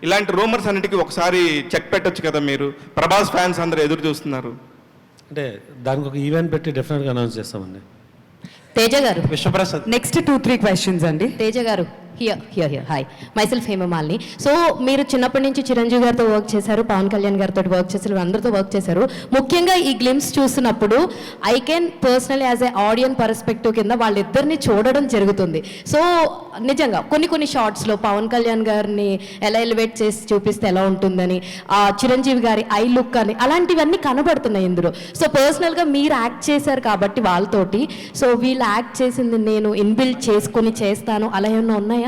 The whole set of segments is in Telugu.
ఇలాంటి రూమర్స్ అన్నిటికీ ఒకసారి చెక్ పెట్టొచ్చు కదా మీరు? ప్రభాస్ ఫ్యాన్స్ అందరూ ఎదురు చూస్తున్నారు. అంటే దానికి ఒక ఈవెంట్ పెట్టి డెఫినెట్గా అనౌన్స్ చేస్తామండి. తేజ గారు, విశ్వప్రసాద్. నెక్స్ట్ 2-3 క్వశ్చన్స్ అండి. తేజ గారు, here hi, myself Hemamalini. So మీరు చిన్నప్పటి నుంచి చిరంజీవి గారితో వర్క్ చేశారు, పవన్ కళ్యాణ్ గారితో వర్క్ చేశారు, అందరితో వర్క్ చేశారు. ముఖ్యంగా ఈ గ్లిమ్స్ చూస్తున్నప్పుడు I can personally as a audience perspective కింద వాళ్ళిద్దరిని చూడడం జరుగుతుంది. సో నిజంగా కొన్ని షార్ట్స్లో పవన్ కళ్యాణ్ గారిని ఎలా ఎలివేట్ చేసి చూపిస్తే ఎలా ఉంటుందని, చిరంజీవి గారి ఐ లుక్ అని అలాంటివన్నీ కనబడుతున్నాయి ఇందులో. సో పర్సనల్గా మీరు యాక్ట్ చేశారు కాబట్టి వాళ్ళతోటి, సో వీళ్ళు యాక్ట్ చేసింది నేను ఇన్బిల్డ్ చేసుకొని చేస్తాను అలా ఏమన్నా ఉన్నాయా?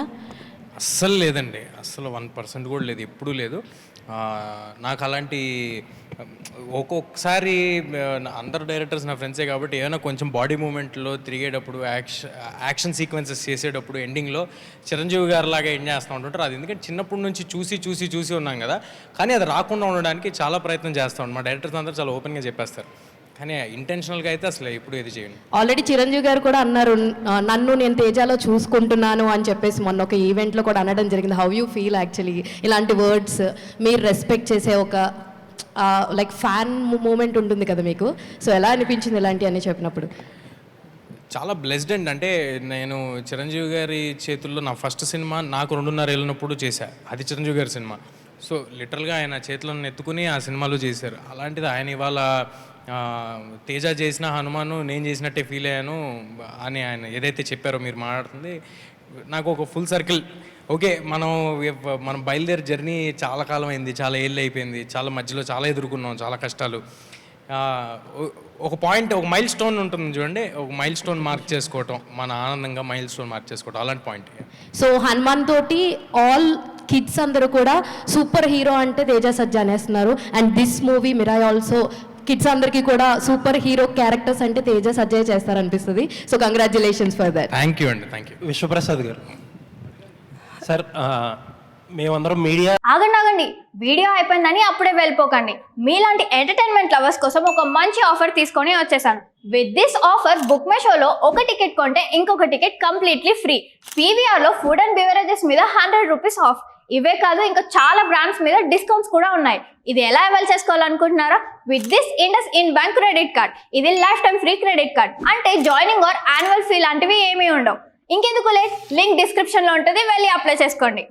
అస్సలు లేదండి, అస్సలు 1% కూడా లేదు, ఎప్పుడూ లేదు. నాకు అలాంటి ఒక్కొక్కసారి అందరు డైరెక్టర్స్ నా ఫ్రెండ్సే కాబట్టి ఏమైనా కొంచెం బాడీ మూమెంట్లో తిరిగేటప్పుడు యాక్షన్ సీక్వెన్సెస్ చేసేటప్పుడు ఎండింగ్లో చిరంజీవి గారి లాగా ఎండ్ చేస్తూ ఉంటుంటారు. అది ఎందుకంటే చిన్నప్పటి నుంచి చూసి ఉన్నాం కదా, కానీ అది రాకుండా ఉండడానికి చాలా ప్రయత్నం చేస్తూ ఉంటాం. మా డైరెక్టర్స్ అందరూ చాలా ఓపెన్గా చెప్పేస్తారు, కానీ ఇంటెన్షనల్గా అయితే అసలు ఎప్పుడు ఏది చేయండి. ఆల్రెడీ చిరంజీవి గారు కూడా అన్నారు, నన్ను నేను తేజాలో చూసుకుంటున్నాను అని చెప్పేసి మొన్న ఒక ఈవెంట్లో కూడా అనడం జరిగింది. హౌ యూ ఫీల్ యాక్చువల్లీ ఇలాంటి వర్డ్స్? మీరు రెస్పెక్ట్ చేసే ఒక లైక్ ఫ్యాన్ మూమెంట్ ఉంటుంది కదా మీకు, సో ఎలా అనిపించింది ఇలాంటివన్నీ చెప్పినప్పుడు? చాలా బ్లెస్డ్ అండి. అంటే నేను చిరంజీవి గారి చేతుల్లో నా ఫస్ట్ సినిమా నాకు 2.5 ఏళ్ళనప్పుడు చేశా, అది చిరంజీవి గారి సినిమా. సో లిటరల్గా ఆయన చేతులను ఎత్తుకుని ఆ సినిమాలో చేశారు. అలాంటిది ఆయన ఇవాళ తేజ చేసిన హనుమాను నేను చేసినట్టే ఫీల్ అయ్యాను అని ఆయన ఏదైతే చెప్పారో మీరు మాట్లాడుతుంది, నాకు ఒక ఫుల్ సర్కిల్. ఓకే, మనం బయలుదేరి జర్నీ చాలా కాలం అయింది, చాలా ఏళ్ళు అయిపోయింది, చాలా మధ్యలో చాలా ఎదుర్కొన్నాం, చాలా కష్టాలు. ఒక పాయింట్, ఒక మైల్ స్టోన్ ఉంటుంది చూడండి, ఒక మైల్ స్టోన్ మార్క్ చేసుకోవటం, మన ఆనందంగా మైల్ స్టోన్ మార్క్ చేసుకోవటం, అలాంటి పాయింట్. సో హనుమాన్ తోటి ఆల్ కిడ్స్ అందరూ కూడా సూపర్ హీరో అంటే తేజ సజ్జా అనేస్తున్నారు. And this movie Mirai also kids అందరికీ కూడా సూపర్ హీరో క్యారెక్టర్స్ అంటే తేజ సజ్జా చేస్తారనిపిస్తుంది. So congratulations for that. Thank you అండి, థ్యాంక్ యూ. విశ్వప్రసాద్ గారు, సార్ మేమందరం మీడియా. ఆగండి, వీడియో అయిపోయిందని అప్పుడే వెళ్ళిపోకండి. మీలాంటి ఎంటర్టైన్మెంట్ లవర్స్ కోసం ఒక మంచి ఆఫర్ తీసుకొని వచ్చేసాను. With this offer book my షోలో ఒక టికెట్ కొంటే ఇంకొక టికెట్ కంప్లీట్లీ ఫ్రీ. పీవీఆర్లో ఫుడ్ అండ్ బెవరేజెస్ మీద 100 రూపీస్ ఆఫ్. ఇవే కాదు, ఇంకా చాలా బ్రాండ్స్ మీద డిస్కౌంట్స్ కూడా ఉన్నాయి. ఇది ఎలా అవైల్ చేసుకోవాలనుకుంటున్నారా? With this IndusInd bank credit card. ఇది lifetime free credit card. అంటే జాయినింగ్ ఆర్ యాన్యువల్ ఫీ లాంటివి ఏమీ ఉండవు. ఇంకెందుకు లేట్, లింక్ డిస్క్రిప్షన్లో ఉంటుంది, వెళ్ళి అప్లై చేసుకోండి.